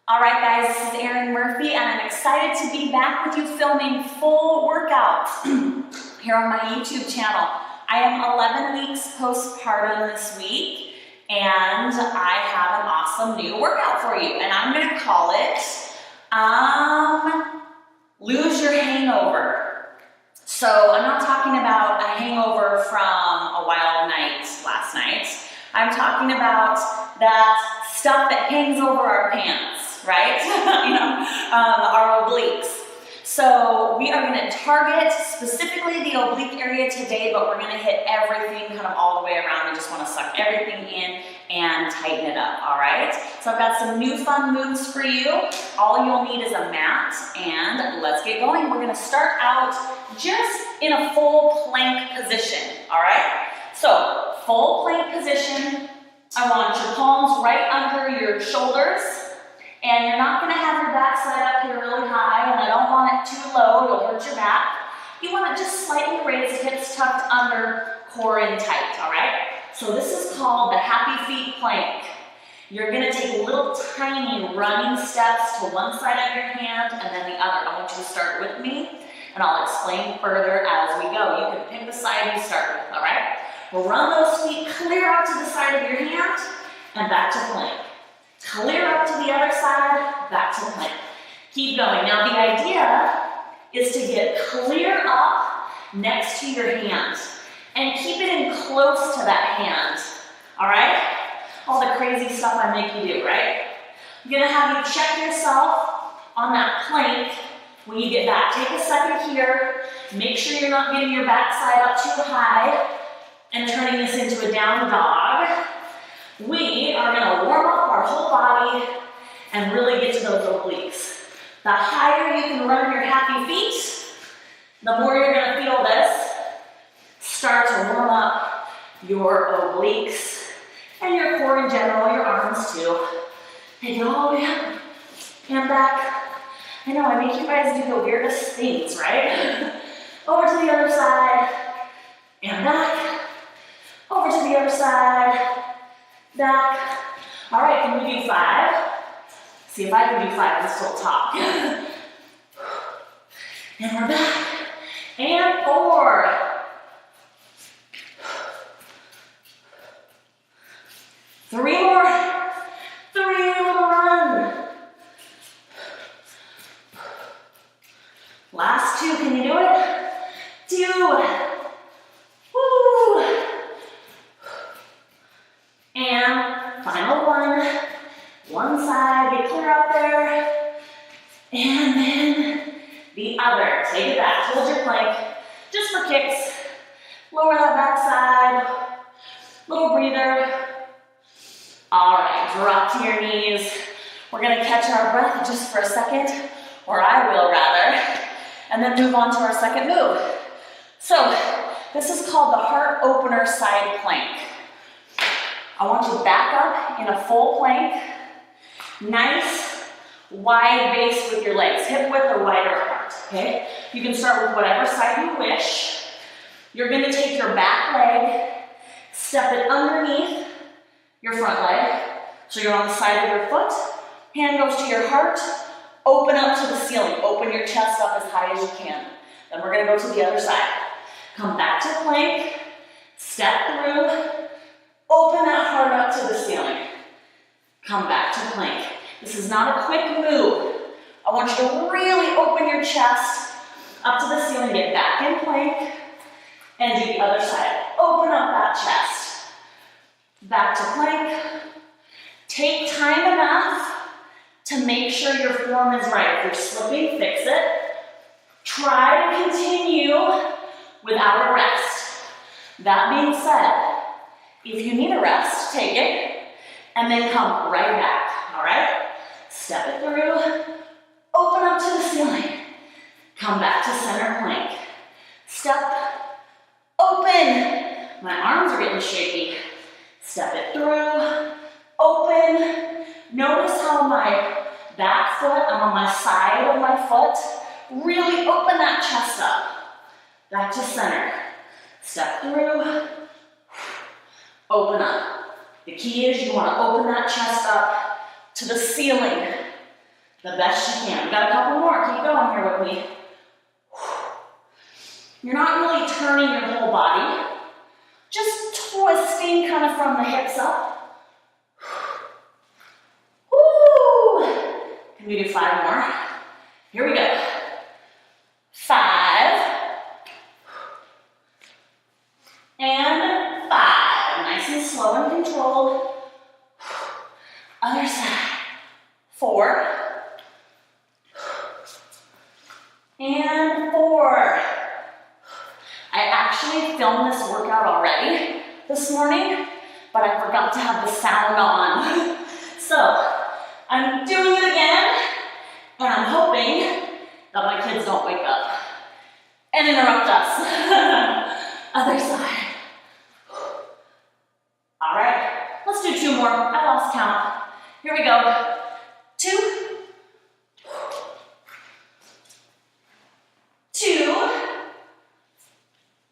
All right, guys, this is Erin Murphy, and I'm excited to be back with you filming full workouts here on my YouTube channel. I am 11 weeks postpartum this week, and I have an awesome new workout for you, and I'm going to call it Lose Your Hangover. So I'm not talking about a hangover from a wild night last night. I'm talking about that stuff that hangs over our pants, right? Our obliques. So we are going to target specifically the oblique area today, but we're going to hit everything kind of all the way around. We just want to suck everything in and tighten it up, all right? So I've got some new fun moves for you. All you'll need is a mat, and let's get going. We're going to start out just in a full plank position, all right? So full plank position. I want your palms right under your shoulders, and you're not going to have your back side up here really high, and I don't want it too low, it'll hurt your back. You want it just slightly raised, hips tucked under, core in tight, all right? So this is called the happy feet plank. You're going to take little tiny running steps to one side of your hand and then the other. I want you to start with me, and I'll explain further as we go. You can pick the side you start with, all right? We'll run those feet clear up to the side of your hand and back to plank. Clear up to the other side, back to plank. Keep going. Now the idea is to get clear up next to your hand and keep it in close to that hand, all right? All the crazy stuff I make you do, right? I'm gonna have you check yourself on that plank when you get back. Take a second here. Make sure you're not getting your back side up too high and turning this into a down dog. We are gonna warm up our whole body and really get to those obliques. The higher you can run your happy feet, the more you're gonna feel this. Start to warm up your obliques and your core in general, your arms too. Take it all the way up and back. I know, I make you guys do the weirdest things, right? Over to the other side and back. Over to the other side, back. All right, can we do 5? See if I can do 5 and still talk. And we're back. And 4. 3 more. 3, little run. Last 2, can you do it? 2. Woo. And final 1. One side, get clear out there. And then the other. Take it back, hold your plank. Just for kicks. Lower that back side. Little breather. All right, drop to your knees. We're gonna catch our breath just for a second, or I will rather, and then move on to our second move. So, this is called the heart opener side plank. I want you to back up in a full plank. Nice, wide base with your legs, hip width or wider apart, okay? You can start with whatever side you wish. You're gonna take your back leg, step it underneath your front leg, so you're on the side of your foot, hand goes to your heart, open up to the ceiling, open your chest up as high as you can. Then we're gonna go to the other side. Come back to plank, step through, open that heart up to the ceiling. Come back to plank. This is not a quick move. I want you to really open your chest up to the ceiling, get back in plank, and do the other side. Open up that chest. Back to plank. Take time enough to make sure your form is right. If you're slipping, fix it. Try to continue without a rest. That being said, if you need a rest, take it, and then come right back, all right? Step it through, open up to the ceiling, come back to center plank. Step, open. My arms are getting shaky. Step it through, open. Notice how my back foot, I'm on my side of my foot. Really open that chest up. Back to center. Step through, open up. The key is you want to open that chest up to the ceiling. the best you can. We got a couple more, keep going here with me. You're not really turning your whole body, just twisting kind of from the hips up. Woo! Can we do 5 more? Here we go. 5. And 5. Nice and slow and controlled. Other side. 4. And 4. I actually filmed this workout already this morning, but I forgot to have the sound on. So I'm doing it again, and I'm hoping that my kids don't wake up and interrupt us. Other side. All right, let's do 2 more. I lost count. Here we go. 2. 2.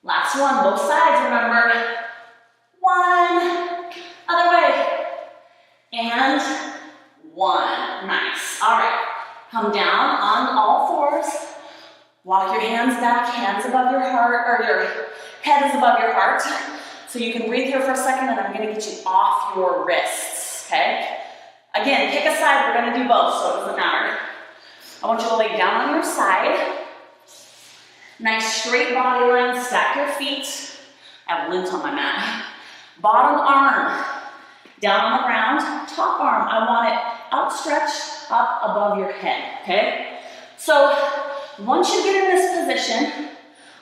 Last one, both sides, remember. 1. Other way. And 1. Nice. All right. Come down on all 4s. Walk your hands back, hands above your heart, or your head is above your heart. So you can breathe here for a second, and I'm going to get you off your wrists, okay? Again, pick a side. We're going to do both, so it doesn't matter. I want you to lay down on your side. Nice straight body line, stack your feet. I have lint on my mat. Bottom arm down on the ground. Top arm, I want it outstretched up above your head, okay? So once you get in this position,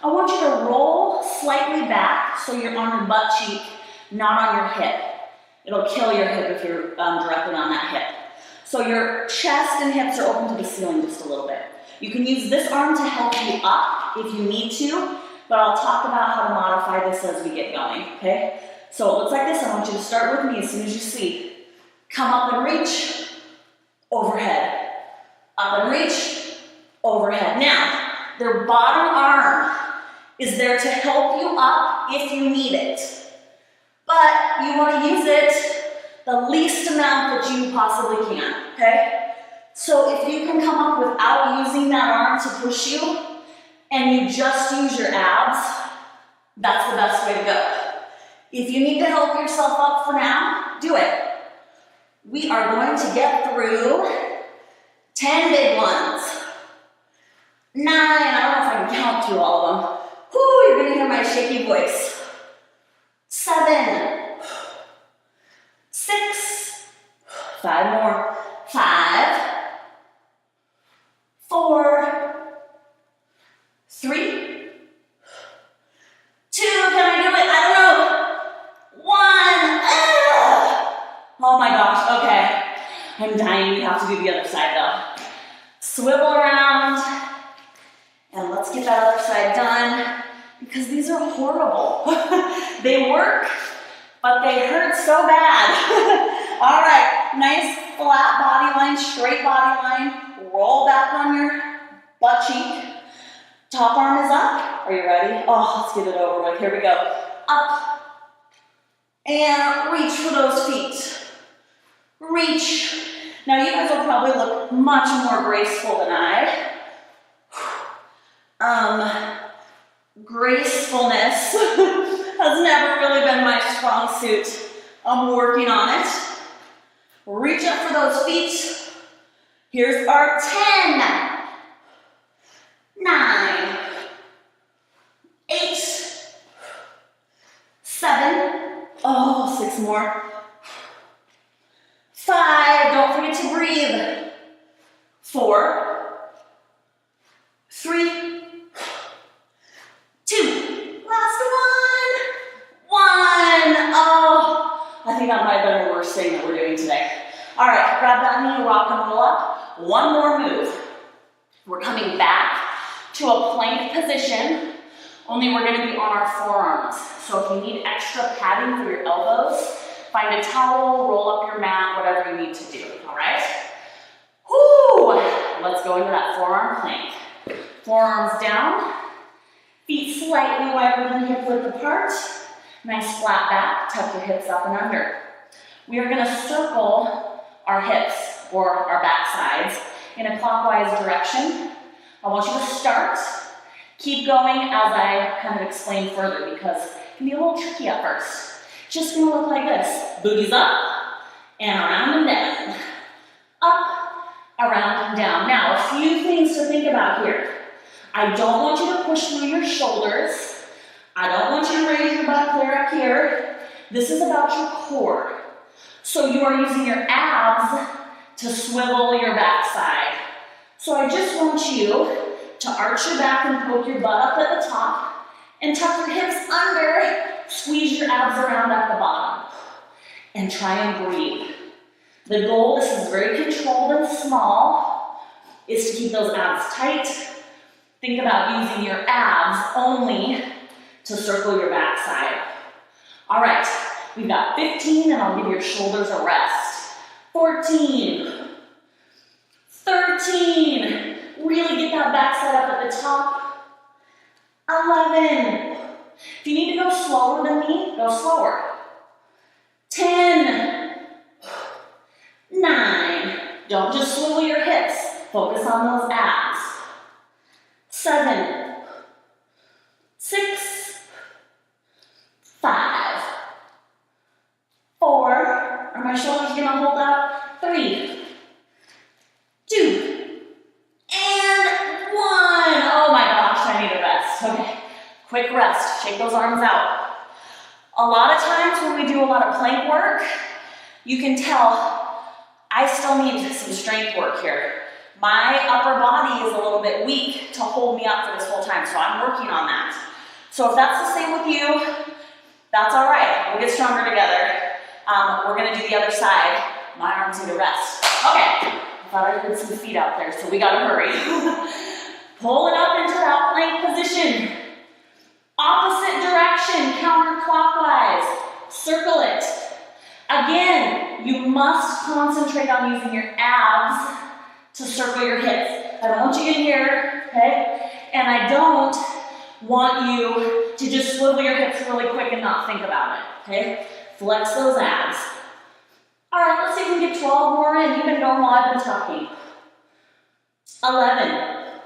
I want you to roll slightly back so you're on your butt cheek, not on your hip. It'll kill your hip if you're directly on that hip. So your chest and hips are open to the ceiling just a little bit. You can use this arm to help you up if you need to, but I'll talk about how to modify this as we get going, okay? So it looks like this. I want you to start with me as soon as you see. Come up and reach, overhead. Up and reach, overhead. Now, their bottom arm is there to help you up if you need it. But you want to use it the least amount that you possibly can, okay? So if you can come up without using that arm to push you, and you just use your abs, that's the best way to go. If you need to help yourself up for now, do it. We are going to get through 10 big ones. 9, I don't know if I can count through all of them. Whoo, you're gonna hear my shaky voice. 7, 6, 5 more. 5, 4, 3, 2, can I do it? I don't know. 1, oh my gosh, okay. I'm dying, you have to do the other side though. Swivel around, and let's get that other side done, because these are horrible. They work, but they hurt so bad. All right, nice flat body line, straight body line. Roll back on your butt cheek. Top arm is up. Are you ready? Oh, let's get it over with. Here we go. Up. And reach for those feet. Reach. Now you guys will probably look much more graceful than I. Gracefulness has never really been my strong suit. I'm working on it. Reach up for those feet. Here's our 10, 9, 8, 7, oh, 6 more. 5, don't forget to breathe. 4, 3, 2, last one. Oh, I think that might have been the worst thing that we're doing today. All right, grab that knee, rock and roll up. One more move. We're coming back to a plank position, only we're gonna be on our forearms. So if you need extra padding for your elbows, find a towel, roll up your mat, whatever you need to do, all right? Whoo! Let's go into that forearm plank. Forearms down, feet slightly wider than hip width apart. Nice flat back, tuck your hips up and under. We are gonna circle our hips or our back sides in a clockwise direction. I want you to start. Keep going as I kind of explain further because it can be a little tricky at first. Just gonna look like this. Booties up and around and down. Up, around and down. Now, a few things to think about here. I don't want you to push through your shoulders. I don't want you to raise your butt clear up here. This is about your core. So you are using your abs to swivel your backside. So I just want you to arch your back and poke your butt up at the top and tuck your hips under, squeeze your abs around at the bottom, and try and breathe. The goal, this is very controlled and small, is to keep those abs tight. Think about using your abs only to circle your backside. All right, we've got 15 and I'll give your shoulders a rest. 14, 13, really get that backside up at the top. 11, if you need to go slower than me, go slower. 10, 9, don't just swivel your hips, focus on those abs. 7, 6, 5, 4, are my shoulders gonna hold up? 3, 2, and 1. Oh my gosh, I need a rest. Okay, quick rest, shake those arms out. A lot of times when we do a lot of plank work, you can tell I still need some strength work here. My upper body is a little bit weak to hold me up for this whole time, so I'm working on that. So if that's the same with you, that's all right. We'll get stronger together. We're gonna do the other side. My arms need a rest. Okay, I thought I heard some feet out there, so we gotta hurry. Pull it up into that plank position. Opposite direction, counterclockwise. Circle it. Again, you must concentrate on using your abs to circle your hips. I don't want you in here, okay? And I don't want you to just swivel your hips really quick and not think about it, okay? Flex those abs. All right, let's see if we can get 12 more in. You've been going while I've been talking. 11.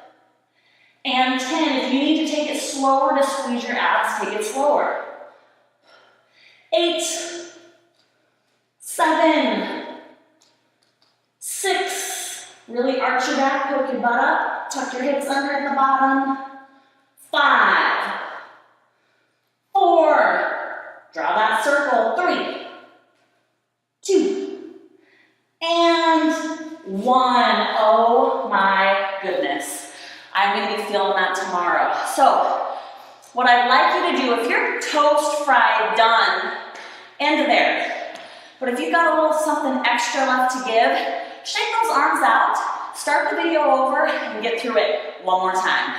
And 10, if you need to take it slower to squeeze your abs, take it slower. 8, 7, 6, really arch your back, poke your butt up, tuck your hips under at the bottom. 5, 4, draw that circle. 3, 2, and 1. Oh my goodness. I'm gonna be feeling that tomorrow. So, what I'd like you to do, if you're toast fried done, end of there. But if you've got a little something extra left to give, shake those arms out, start the video over, and get through it one more time.